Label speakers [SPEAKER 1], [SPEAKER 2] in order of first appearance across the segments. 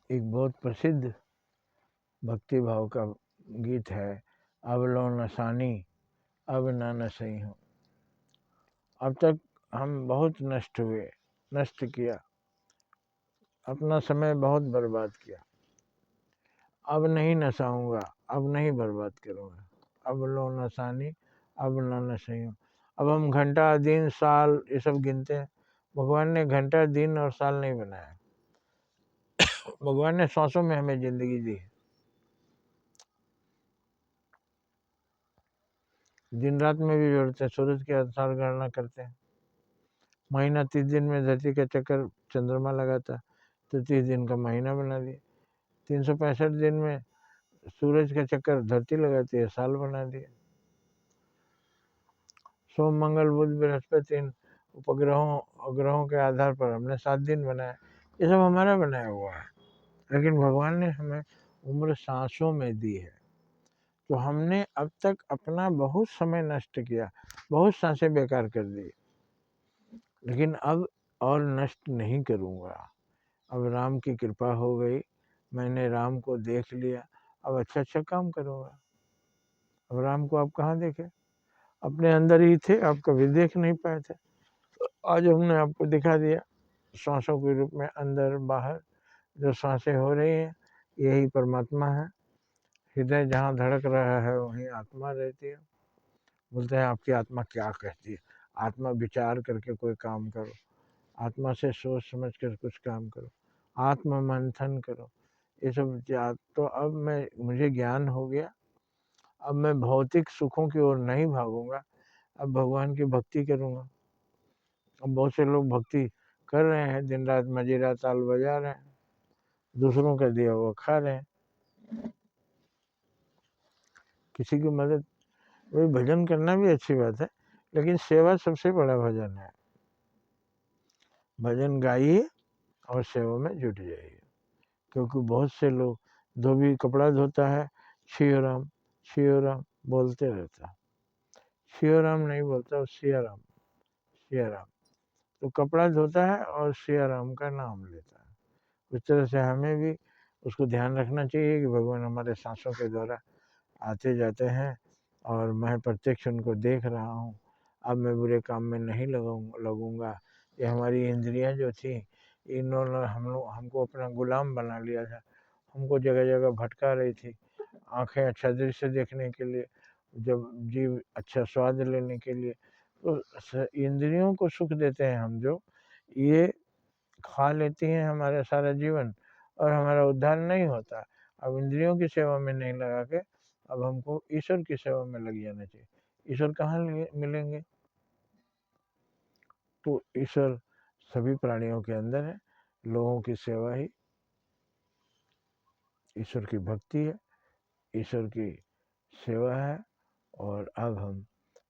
[SPEAKER 1] एक बहुत प्रसिद्ध भक्ति भाव का गीत है, अब लो नसानी अब ना नसई हूँ। अब तक हम बहुत नष्ट हुए, नष्ट किया, अपना समय बहुत बर्बाद किया। अब नहीं नसाऊंगा, अब नहीं बर्बाद करूंगा। अब लो नसानी अब ना नसई हूँ। अब हम घंटा दिन साल ये सब गिनते हैं। भगवान ने घंटा दिन और साल नहीं बनाया। भगवान ने सांसों में हमें जिंदगी दी है। दिन रात में भी जोड़ते हैं, सूरज के अनुसार गणना करते हैं। महीना 30 दिन में धरती का चक्कर चंद्रमा लगाता, तो 30 दिन का महीना बना दिया। 365 दिन में सूरज का चक्कर धरती लगाती है, साल बना दिया। सोम मंगल बुध बृहस्पति इन उपग्रहों ग्रहों के आधार पर हमने 7 दिन बनाए। ये सब हमारा बनाया हुआ है, लेकिन भगवान ने हमें उम्र सांसों में दी है। तो हमने अब तक अपना बहुत समय नष्ट किया, बहुत सांसें बेकार कर दी, लेकिन अब और नष्ट नहीं करूँगा। अब राम की कृपा हो गई, मैंने राम को देख लिया, अब अच्छा अच्छा काम करूँगा। अब राम को आप कहाँ देखे? अपने अंदर ही थे, आप कभी देख नहीं पाए थे। आज हमने आपको दिखा दिया, सांसों के रूप में अंदर बाहर जो सांसें हो रही हैं, यही परमात्मा है। हृदय जहाँ धड़क रहा है वहीं आत्मा रहती है। बोलते हैं आपकी आत्मा क्या कहती है? आत्मा विचार करके कोई काम करो, आत्मा से सोच समझ कर कुछ काम करो, आत्म मंथन करो। ये सब तो अब मुझे ज्ञान हो गया। अब मैं भौतिक सुखों की ओर नहीं भागूंगा, अब भगवान की भक्ति करूंगा। अब बहुत से लोग भक्ति कर रहे हैं, दिन रात मजीरा ताल बजा रहे हैं, दूसरों का दिया हुआ खा रहे हैं, किसी की मदद। वही भजन करना भी अच्छी बात है, लेकिन सेवा सबसे बड़ा भजन है। भजन गाइए और सेवा में जुट जाइए। क्योंकि बहुत से लोग धोबी कपड़ा धोता है, शिव राम बोलते रहता है। शिव राम नहीं बोलता, सिया राम, सिया राम। तो कपड़ा धोता है और सिया राम का नाम लेता है। उस तरह से हमें भी उसको ध्यान रखना चाहिए कि भगवान हमारे सांसों के द्वारा आते जाते हैं और मैं प्रत्यक्ष उनको देख रहा हूँ। अब मैं बुरे काम में नहीं लगूंगा। ये हमारी इंद्रियां जो थी, इन्होंने हमको अपना गुलाम बना लिया था, हमको जगह जगह भटका रही थी। आंखें अच्छा दृश्य देखने के लिए, जब जीव अच्छा स्वाद लेने के लिए, तो इंद्रियों को सुख देते हैं हम, जो ये खा लेती हैं हमारा सारा जीवन और हमारा उद्धार नहीं होता। अब इंद्रियों की सेवा में नहीं लगा के अब हमको ईश्वर की सेवा में लग जाना चाहिए। ईश्वर कहाँ मिलेंगे? तो ईश्वर सभी प्राणियों के अंदर है। लोगों की सेवा ही ईश्वर की भक्ति है, ईश्वर की सेवा है। और अब हम,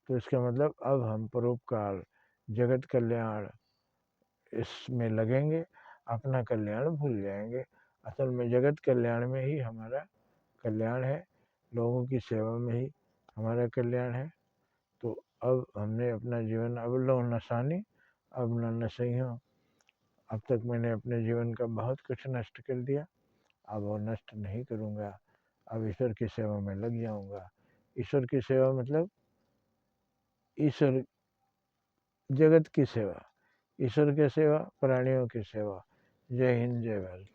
[SPEAKER 1] तो इसका मतलब अब हम परोपकार, जगत कल्याण इसमें लगेंगे, अपना कल्याण भूल जाएंगे। असल में जगत कल्याण में ही हमारा कल्याण है, लोगों की सेवा में ही हमारा कल्याण है। तो अब हमने अपना जीवन, अब लो नसानी अब न नसई हूँ। अब तक मैंने अपने जीवन का बहुत कुछ नष्ट कर दिया, अब वो नष्ट नहीं करूँगा। अब ईश्वर की सेवा में लग जाऊँगा। ईश्वर की सेवा मतलब ईश्वर, जगत की सेवा, ईश्वर की सेवा, प्राणियों की सेवा। जय हिंद, जय भारत।